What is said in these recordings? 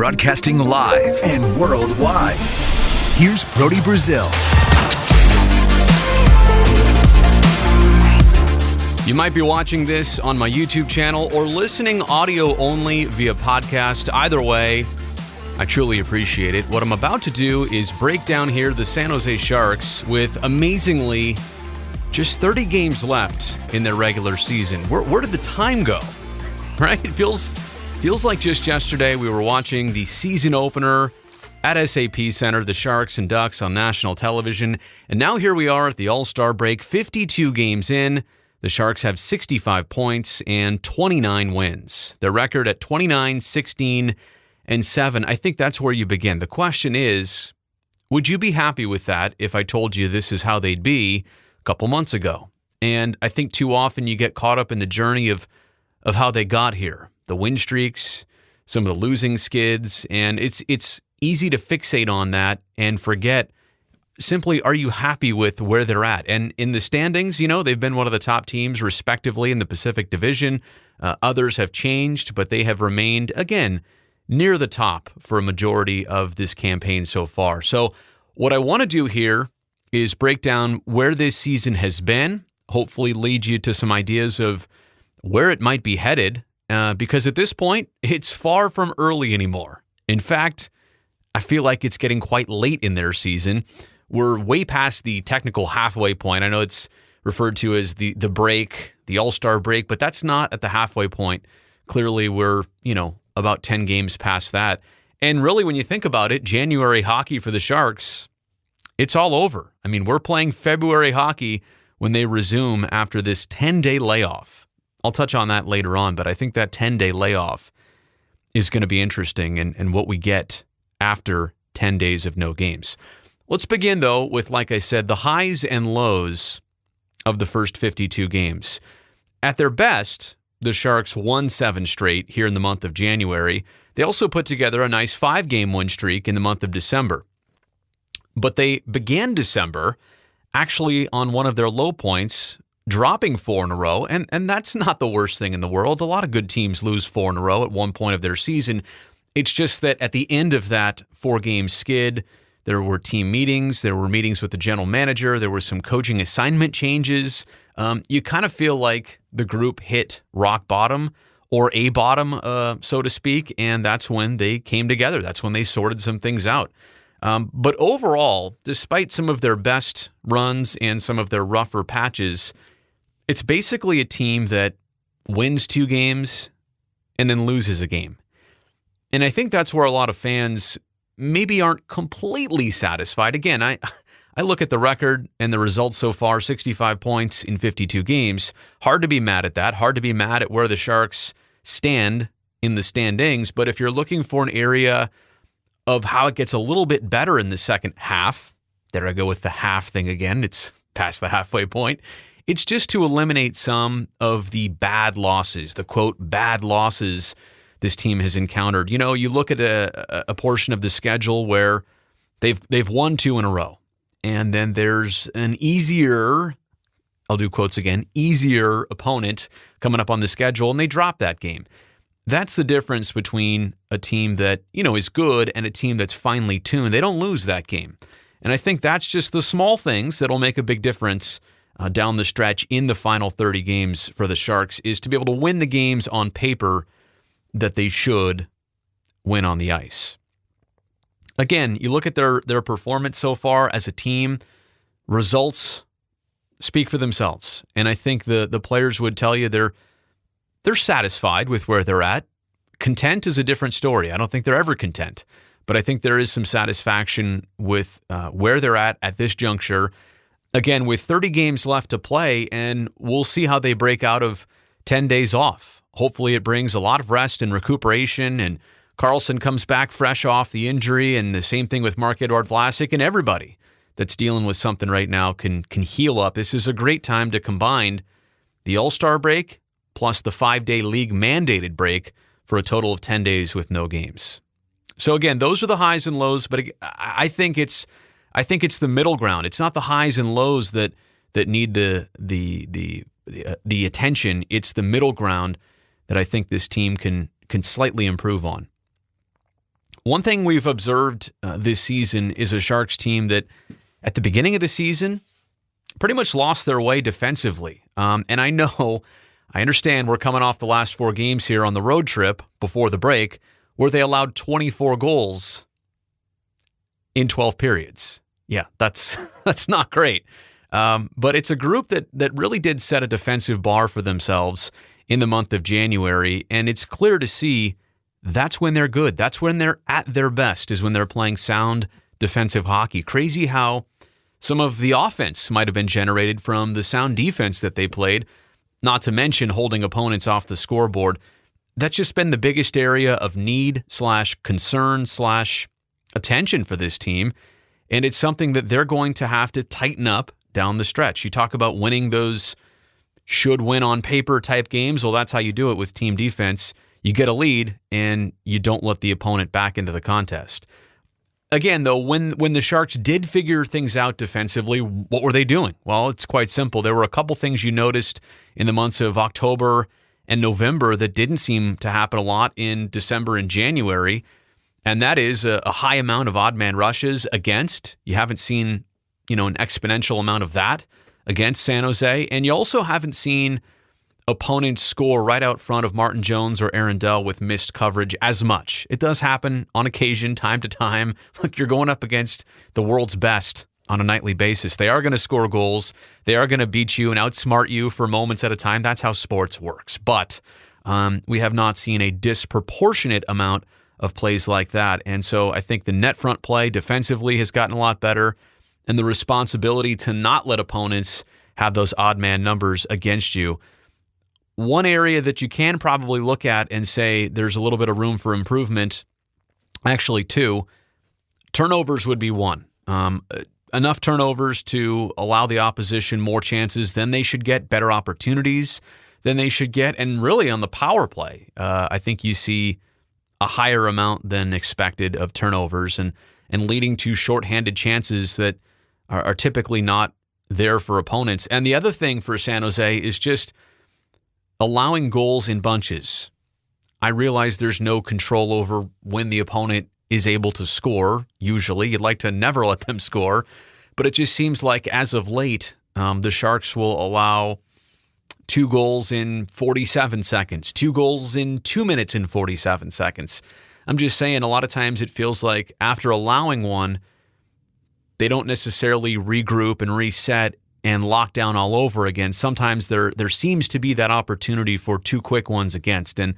Broadcasting live and worldwide. Here's Brodie Brazil. You might be watching this on my YouTube channel or listening audio only via podcast. Either way, I truly appreciate it. What I'm about to do is break down here the San Jose Sharks with, amazingly, just 30 games left in their regular season. Where did the time go? Right? It feels like just yesterday we were watching the season opener at SAP Center, the Sharks and Ducks on national television. And now here we are at the All-Star break, 52 games in. The Sharks have 65 points and 29 wins. Their record at 29, 16, and 7. I think that's where you begin. The question is, would you be happy with that if I told you this is how they'd be a couple months ago? And I think too often you get caught up in the journey of how they got here. The win streaks, some of the losing skids, and it's easy to fixate on that and forget simply, are you happy with where they're at? And in the standings, they've been one of the top teams respectively in the Pacific Division. Others have changed, but they have remained, again, near the top for a majority of this campaign so far. So what I want to do here is break down where this season has been, hopefully lead you to some ideas of where it might be headed, because at this point, it's far from early anymore. In fact, I feel like it's getting quite late in their season. We're way past the technical halfway point. I know it's referred to as the break, the All-Star break, but that's not at the halfway point. Clearly, we're, about 10 games past that. And really, when you think about it, January hockey for the Sharks, it's all over. I mean, we're playing February hockey when they resume after this 10-day layoff. I'll touch on that later on, but I think that 10-day layoff is going to be interesting and what we get after 10 days of no games. Let's begin, though, with, like I said, the highs and lows of the first 52 games. At their best, the Sharks won 7 straight here in the month of January. They also put together a nice 5-game win streak in the month of December. But they began December actually on one of their low points, dropping 4 in a row, and that's not the worst thing in the world. A lot of good teams lose 4 in a row at one point of their season. It's just that at the end of that 4-game skid, there were team meetings, there were meetings with the general manager, there were some coaching assignment changes. You kind of feel like the group hit rock bottom or a bottom, so to speak, and that's when they came together. That's when they sorted some things out. But overall, despite some of their best runs and some of their rougher patches, it's basically a team that wins 2 games and then loses a game. And I think that's where a lot of fans maybe aren't completely satisfied. Again, I look at the record and the results so far, 65 points in 52 games. Hard to be mad at that. Hard to be mad at where the Sharks stand in the standings. But if you're looking for an area of how it gets a little bit better in the second half, there I go with the half thing again. It's past the halfway point. It's just to eliminate some of the bad losses, the quote, bad losses this team has encountered. You look at a portion of the schedule where they've won 2 in a row, and then there's an easier, I'll do quotes again, easier opponent coming up on the schedule, and they drop that game. That's the difference between a team that, is good and a team that's finely tuned. They don't lose that game. And I think that's just the small things that'll make a big difference down the stretch in the final 30 games for the Sharks, is to be able to win the games on paper that they should win on the ice. Again, you look at their performance so far as a team, results speak for themselves. And I think the players would tell you they're satisfied with where they're at. Content is a different story. I don't think they're ever content. But I think there is some satisfaction with where they're at this juncture. Again, with 30 games left to play, and we'll see how they break out of 10 days off. Hopefully it brings a lot of rest and recuperation, and Karlsson comes back fresh off the injury, and the same thing with Marc-Edouard Vlasic, and everybody that's dealing with something right now can heal up. This is a great time to combine the All-Star break plus the 5-day league-mandated break for a total of 10 days with no games. So again, those are the highs and lows, but I think it's the middle ground. It's not the highs and lows that need the attention. It's the middle ground that I think this team can slightly improve on. One thing we've observed this season is a Sharks team that at the beginning of the season pretty much lost their way defensively. And I understand we're coming off the last 4 games here on the road trip before the break where they allowed 24 goals in 12 periods. Yeah, that's not great. But it's a group that really did set a defensive bar for themselves in the month of January, and it's clear to see that's when they're good. That's when they're at their best, is when they're playing sound defensive hockey. Crazy how some of the offense might have been generated from the sound defense that they played, not to mention holding opponents off the scoreboard. That's just been the biggest area of need / concern / attention for this team, and it's something that they're going to have to tighten up down the stretch. You talk about winning those should win on paper type games. Well, that's how you do it with team defense. You get a lead and you don't let the opponent back into the contest. Again, though, when the Sharks did figure things out defensively, what were they doing? Well, it's quite simple. There were a couple things you noticed in the months of October and November that didn't seem to happen a lot in December and January, and that is a high amount of odd man rushes against. You haven't seen an exponential amount of that against San Jose. And you also haven't seen opponents score right out front of Martin Jones or Aaron Dell with missed coverage as much. It does happen on occasion, time to time. Look, you're going up against the world's best on a nightly basis. They are going to score goals. They are going to beat you and outsmart you for moments at a time. That's how sports works. But we have not seen a disproportionate amount of plays like that. And so I think the net front play defensively has gotten a lot better, and the responsibility to not let opponents have those odd man numbers against you. One area that you can probably look at and say there's a little bit of room for improvement, actually 2, turnovers would be one. Enough turnovers to allow the opposition more chances than they should get, better opportunities than they should get, and really on the power play, I think you see a higher amount than expected of turnovers and leading to shorthanded chances that are typically not there for opponents. And the other thing for San Jose is just allowing goals in bunches. I realize there's no control over when the opponent is able to score. Usually, you'd like to never let them score, but it just seems like as of late, the Sharks will allow 2 goals in 47 seconds, 2 goals in 2 minutes and 47 seconds. I'm just saying, a lot of times it feels like after allowing one, they don't necessarily regroup and reset and lock down all over again. Sometimes there seems to be that opportunity for 2 quick ones against. And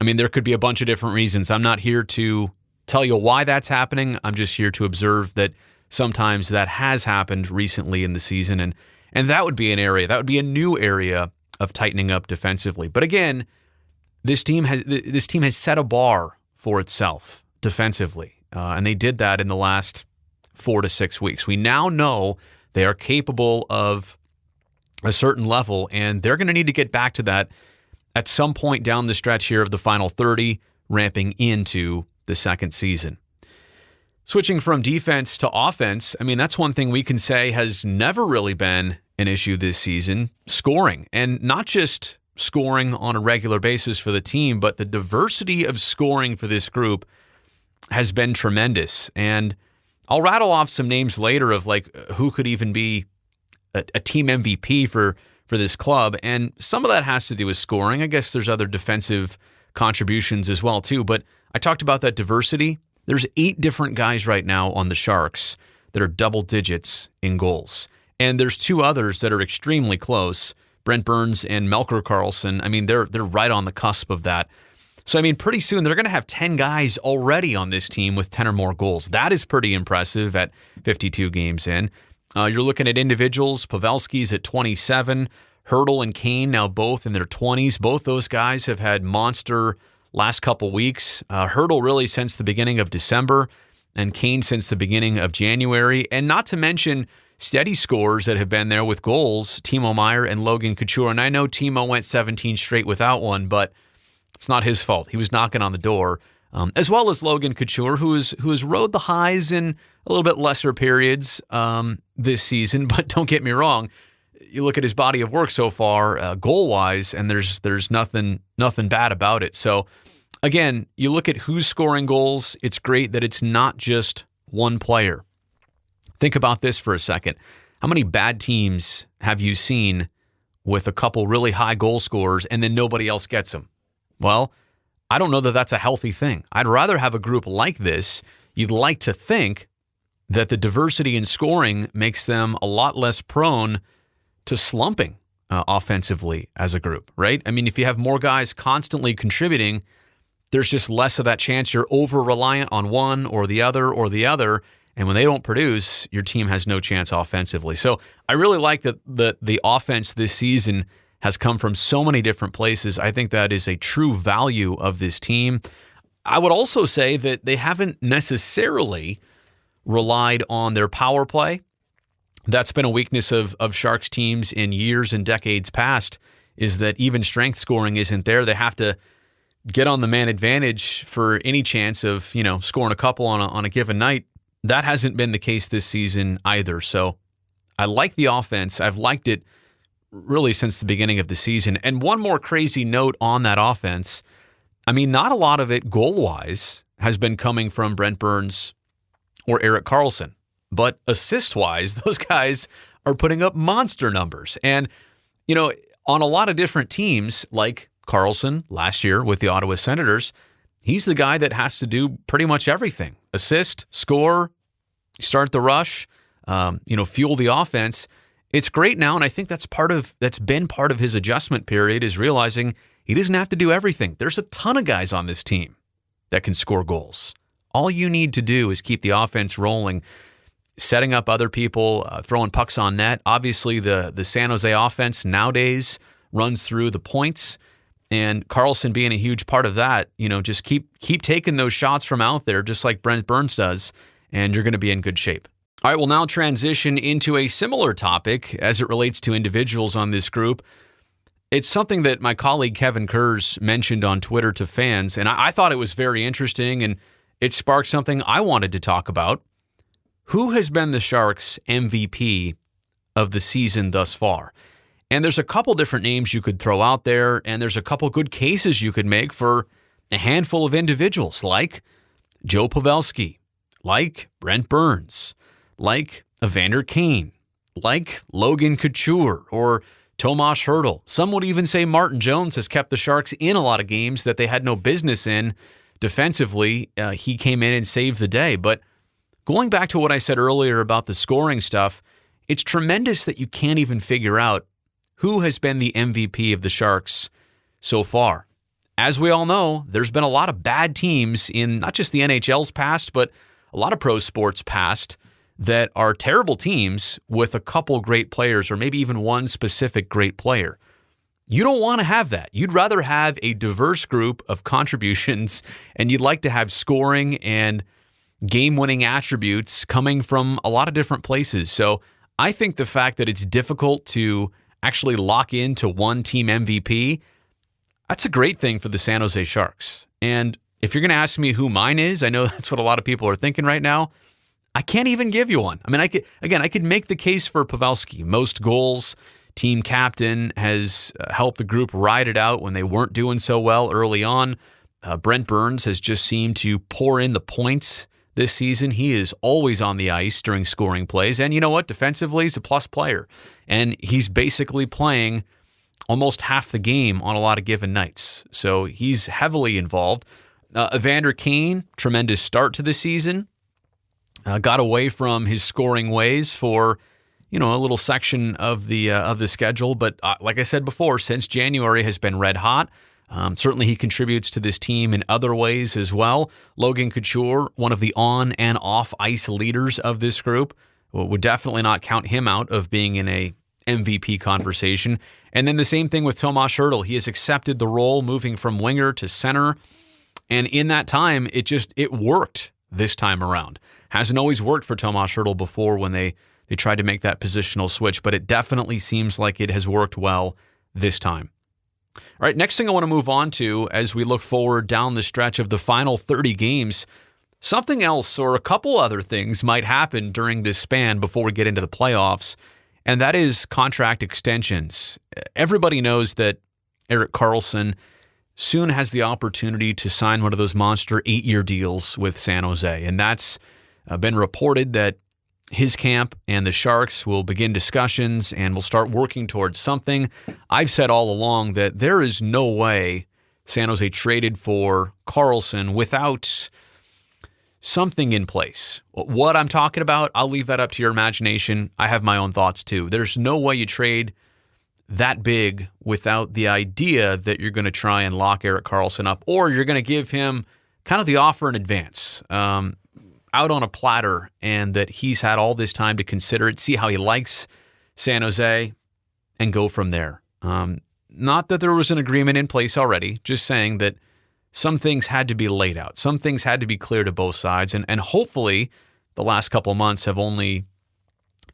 I mean, there could be a bunch of different reasons. I'm not here to tell you why that's happening. I'm just here to observe that sometimes that has happened recently in the season. And that would be an area, that would be a new area of tightening up defensively. But again, this team has set a bar for itself defensively. And they did that in the last 4 to 6 weeks. We now know they are capable of a certain level, and they're going to need to get back to that at some point down the stretch here of the final 30, ramping into the second season. Switching from defense to offense, I mean, that's one thing we can say has never really been an issue this season, scoring. And not just scoring on a regular basis for the team, but the diversity of scoring for this group has been tremendous. And I'll rattle off some names later of like who could even be a team MVP for this club. And some of that has to do with scoring. I guess there's other defensive contributions as well too. But I talked about that diversity. There's 8 different guys right now on the Sharks that are double digits in goals. And there's 2 others that are extremely close, Brent Burns and Melker Karlsson. I mean, they're right on the cusp of that. So, I mean, pretty soon they're going to have 10 guys already on this team with 10 or more goals. That is pretty impressive at 52 games in. You're looking at individuals. Pavelski's at 27. Hertl and Kane now both in their 20s. Both those guys have had monster last couple weeks. Hertl really since the beginning of December, and Kane since the beginning of January. And not to mention steady scores that have been there with goals, Timo Meier and Logan Couture. And I know Timo went 17 straight without one, but it's not his fault. He was knocking on the door, as well as Logan Couture, who has rode the highs in a little bit lesser periods this season. But don't get me wrong, you look at his body of work so far, goal-wise, and there's nothing bad about it. So Again, you look at who's scoring goals. It's great that it's not just one player. Think about this for a second. How many bad teams have you seen with a couple really high goal scorers and then nobody else gets them? Well, I don't know that that's a healthy thing. I'd rather have a group like this. You'd like to think that the diversity in scoring makes them a lot less prone to slumping offensively as a group, right? I mean, if you have more guys constantly contributing, there's just less of that chance you're over-reliant on one or the other, and when they don't produce, your team has no chance offensively. So I really like that the offense this season has come from so many different places. I think that is a true value of this team. I would also say that they haven't necessarily relied on their power play. That's been a weakness of Sharks teams in years and decades past, is that even strength scoring isn't there. They have to get on the man advantage for any chance of, scoring a couple on a given night. That hasn't been the case this season either. So I like the offense. I've liked it really since the beginning of the season. And one more crazy note on that offense. I mean, not a lot of it goal-wise has been coming from Brent Burns or Erik Karlsson. But assist-wise, those guys are putting up monster numbers. And, on a lot of different teams, like Karlsson last year with the Ottawa Senators, he's the guy that has to do pretty much everything. Assist, score, start the rush, fuel the offense. It's great now, and I think that's been part of his adjustment period, is realizing he doesn't have to do everything. There's a ton of guys on this team that can score goals. All you need to do is keep the offense rolling, setting up other people, throwing pucks on net. Obviously, the San Jose offense nowadays runs through the points, and Karlsson being a huge part of that, just keep taking those shots from out there, just like Brent Burns does, and you're going to be in good shape. All right, we'll now transition into a similar topic as it relates to individuals on this group. It's something that my colleague Kevin Kurz mentioned on Twitter to fans, and I thought it was very interesting, and it sparked something I wanted to talk about. Who has been the Sharks' MVP of the season thus far? And there's a couple different names you could throw out there, and there's a couple good cases you could make for a handful of individuals, like Joe Pavelski, like Brent Burns, like Evander Kane, like Logan Couture, or Tomas Hertl. Some would even say Martin Jones has kept the Sharks in a lot of games that they had no business in. Defensively, he came in and saved the day. But going back to what I said earlier about the scoring stuff, it's tremendous that you can't even figure out who has been the MVP of the Sharks so far. As we all know, there's been a lot of bad teams in not just the NHL's past, but a lot of pro sports past that are terrible teams with a couple great players, or maybe even one specific great player. You don't want to have that. You'd rather have a diverse group of contributions, and you'd like to have scoring and game-winning attributes coming from a lot of different places. So I think the fact that it's difficult to actually lock into one team MVP, that's a great thing for the San Jose Sharks. And if you're going to ask me who mine is, I know that's what a lot of people are thinking right now. I can't even give you one. I mean, I could make the case for Pavelski. Most goals, team captain, has helped the group ride it out when they weren't doing so well early on. Brent Burns has just seemed to pour in the points this season. He is always on the ice during scoring plays. And you know what? Defensively, he's a plus player. And he's basically playing almost half the game on a lot of given nights. So he's heavily involved. Evander Kane, tremendous start to the season. Got away from his scoring ways for, a little section of the schedule. But like I said before, since January has been red hot. Certainly he contributes to this team in other ways as well. Logan Couture, one of the on and off ice leaders of this group, would definitely not count him out of being in a MVP conversation. And then the same thing with Tomas Hertl. He has accepted the role, moving from winger to center. And in that time, it worked this time around. Hasn't always worked for Tomas Hertl before when they tried to make that positional switch, but it definitely seems like it has worked well this time. All right, next thing I want to move on to as we look forward down the stretch of the final 30 games, something else or a couple other things might happen during this span before we get into the playoffs, and that is contract extensions. Everybody knows that Erik Karlsson soon has the opportunity to sign one of those monster 8-year deals with San Jose. And that's been reported that his camp and the Sharks will begin discussions and will start working towards something. I've said all along that there is no way San Jose traded for Karlsson without something in place. What I'm talking about, I'll leave that up to your imagination. I have my own thoughts too. There's no way you trade that big without the idea that you're going to try and lock Erik Karlsson up, or you're going to give him kind of the offer in advance, out on a platter, and that he's had all this time to consider it, see how he likes San Jose, and go from there. Not that there was an agreement in place already, just saying that some things had to be laid out. Some things had to be clear to both sides, and hopefully the last couple of months have only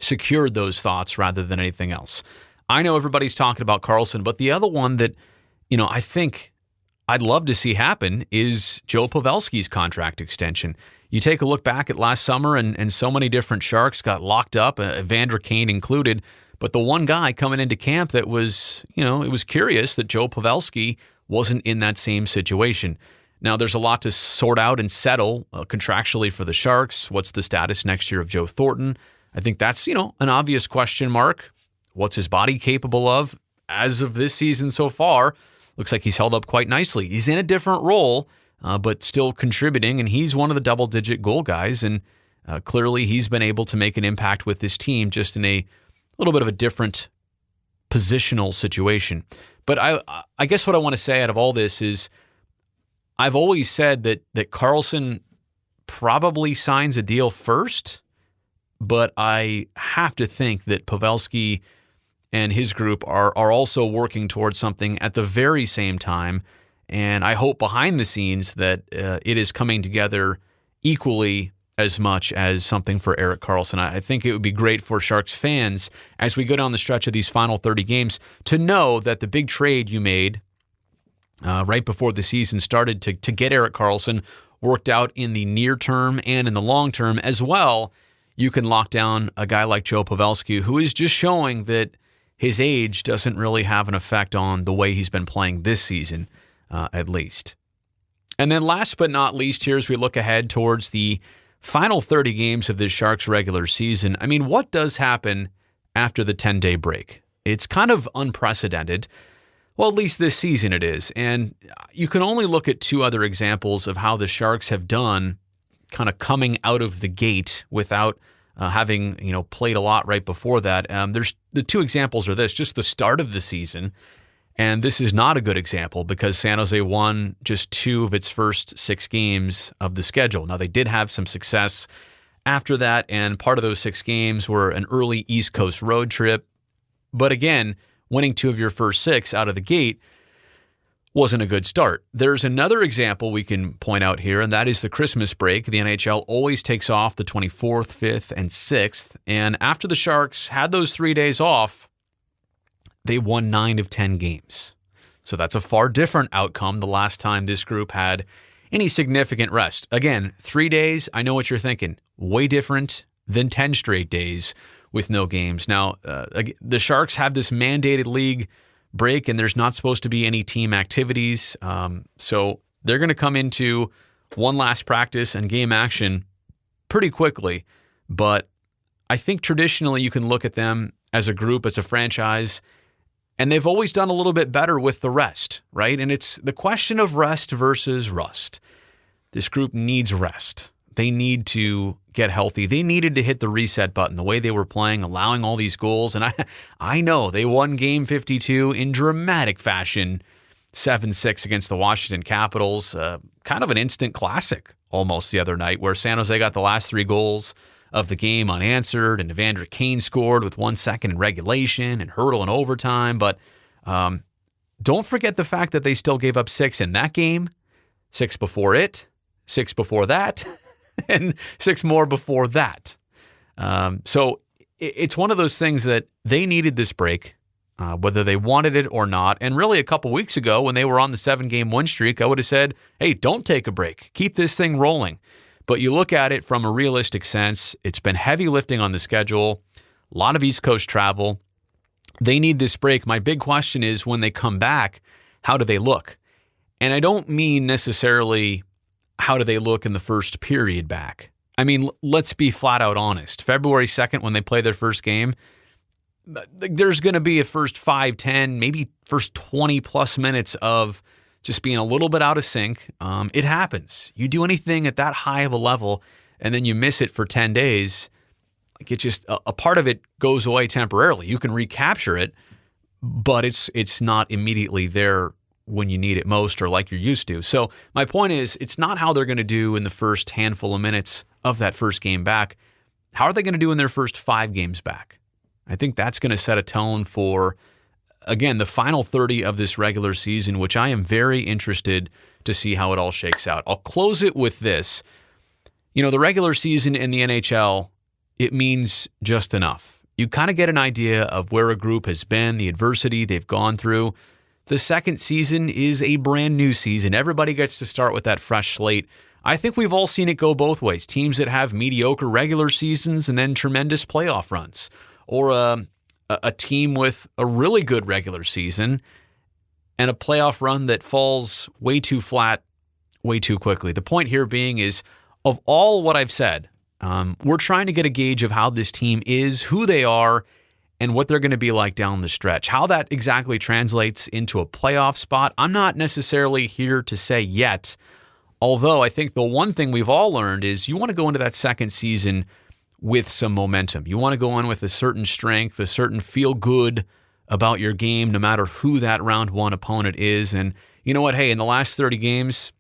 secured those thoughts rather than anything else. I know everybody's talking about Karlsson, but the other one that, I think I'd love to see happen is Joe Pavelski's contract extension. You take a look back at last summer, and so many different Sharks got locked up, Evander Kane included. But the one guy coming into camp that was, it was curious that Joe Pavelski wasn't in that same situation. Now, there's a lot to sort out and settle contractually for the Sharks. What's the status next year of Joe Thornton? I think that's, an obvious question mark. What's his body capable of? As of this season so far, looks like he's held up quite nicely. He's in a different role, but still contributing, and he's one of the double-digit goal guys, and clearly he's been able to make an impact with this team just in a little bit of a different positional situation. But I guess what I want to say out of all this is I've always said that Karlsson probably signs a deal first, but I have to think that Pavelski and his group are also working towards something at the very same time. And I hope behind the scenes that it is coming together equally as much as something for Erik Karlsson. I think it would be great for Sharks fans as we go down the stretch of these final 30 games to know that the big trade you made right before the season started to get Erik Karlsson worked out in the near term and in the long term as well. You can lock down a guy like Joe Pavelski, who is just showing that his age doesn't really have an effect on the way he's been playing this season, at least. And then last but not least, here as we look ahead towards the final 30 games of this Sharks regular season, I mean, what does happen after the 10-day break? It's kind of unprecedented. Well, at least this season it is. And you can only look at two other examples of how the Sharks have done kind of coming out of the gate without having played a lot right before that. There's the two examples are this, just the start of the season. And this is not a good example because San Jose won just 2 of its first 6 games of the schedule. Now, they did have some success after that, and part of those 6 games were an early East Coast road trip. But again, winning 2 of your first 6 out of the gate wasn't a good start. There's another example we can point out here, and that is the Christmas break. The NHL always takes off the 24th, 5th, and 6th. And after the Sharks had those 3 days off, they won 9 of 10 games. So that's a far different outcome the last time this group had any significant rest. Again, 3 days, I know what you're thinking. Way different than 10 straight days with no games. Now, the Sharks have this mandated league break, and there's not supposed to be any team activities. So they're going to come into one last practice and game action pretty quickly. But I think traditionally you can look at them as a group, as a franchise, and they've always done a little bit better with the rest, right? And it's the question of rest versus rust. This group needs rest. They need to get healthy. They needed to hit the reset button the way they were playing, allowing all these goals. And I know they won Game 52 in dramatic fashion, 7-6 against the Washington Capitals. Kind of an instant classic almost the other night where San Jose got the last 3 goals of the game unanswered, and Evander Kane scored with 1 second in regulation and Hurdle in overtime. But don't forget the fact that they still gave up 6 in that game, 6 before it, 6 before that, and 6 more before that. So it's one of those things that they needed this break, whether they wanted it or not. And really a couple weeks ago when they were on the 7-game win streak, I would have said, hey, don't take a break. Keep this thing rolling. But you look at it from a realistic sense, it's been heavy lifting on the schedule, a lot of East Coast travel. They need this break. My big question is when they come back, how do they look? And I don't mean necessarily how do they look in the first period back. I mean, let's be flat out honest. February 2nd, when they play their first game, there's going to be a first 5, 10, maybe first 20 plus minutes of just being a little bit out of sync. It happens. You do anything at that high of a level and then you miss it for 10 days, like it just, a part of it goes away temporarily. You can recapture it, but it's not immediately there when you need it most or like you're used to. So my point is, it's not how they're going to do in the first handful of minutes of that first game back. How are they going to do in their first 5 games back? I think that's going to set a tone for, again, the final 30 of this regular season, which I am very interested to see how it all shakes out. I'll close it with this. You know, the regular season in the NHL, it means just enough. You kind of get an idea of where a group has been, the adversity they've gone through. The second season is a brand new season. Everybody gets to start with that fresh slate. I think we've all seen it go both ways. Teams that have mediocre regular seasons and then tremendous playoff runs. Or a team with a really good regular season and a playoff run that falls way too flat, way too quickly. The point here being is, of all what I've said, we're trying to get a gauge of how this team is, who they are, and what they're going to be like down the stretch. How that exactly translates into a playoff spot, I'm not necessarily here to say yet, although I think the one thing we've all learned is you want to go into that second season with some momentum. You want to go in with a certain strength, a certain feel good about your game, no matter who that round one opponent is. And you know what? Hey, in the last 30 games,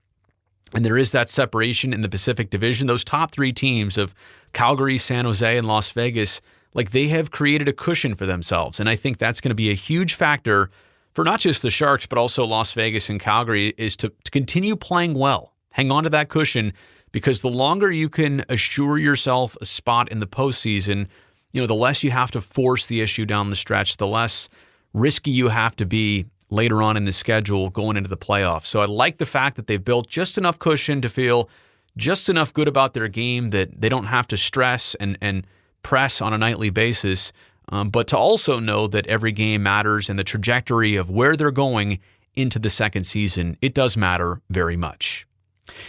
and there is that separation in the Pacific Division, those top 3 teams of Calgary, San Jose, and Las Vegas, like they have created a cushion for themselves. And I think that's going to be a huge factor for not just the Sharks, but also Las Vegas and Calgary, is to continue playing well. Hang on to that cushion, because the longer you can assure yourself a spot in the postseason, you know, the less you have to force the issue down the stretch, the less risky you have to be later on in the schedule going into the playoffs. So I like the fact that they've built just enough cushion to feel just enough good about their game that they don't have to stress and press on a nightly basis, but to also know that every game matters and the trajectory of where they're going into the second season, it does matter very much.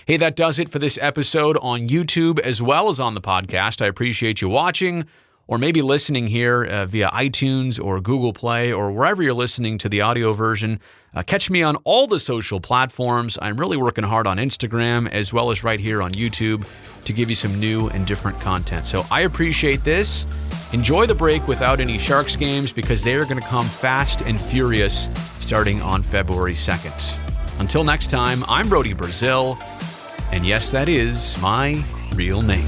Hey, that does it for this episode on YouTube as well as on the podcast. I appreciate you watching or maybe listening here via iTunes or Google Play or wherever you're listening to the audio version. Catch me on all the social platforms. I'm really working hard on Instagram as well as right here on YouTube to give you some new and different content. So I appreciate this. Enjoy the break without any Sharks games because they are going to come fast and furious starting on February 2nd. Until next time, I'm Brodie Brazil, and yes, that is my real name.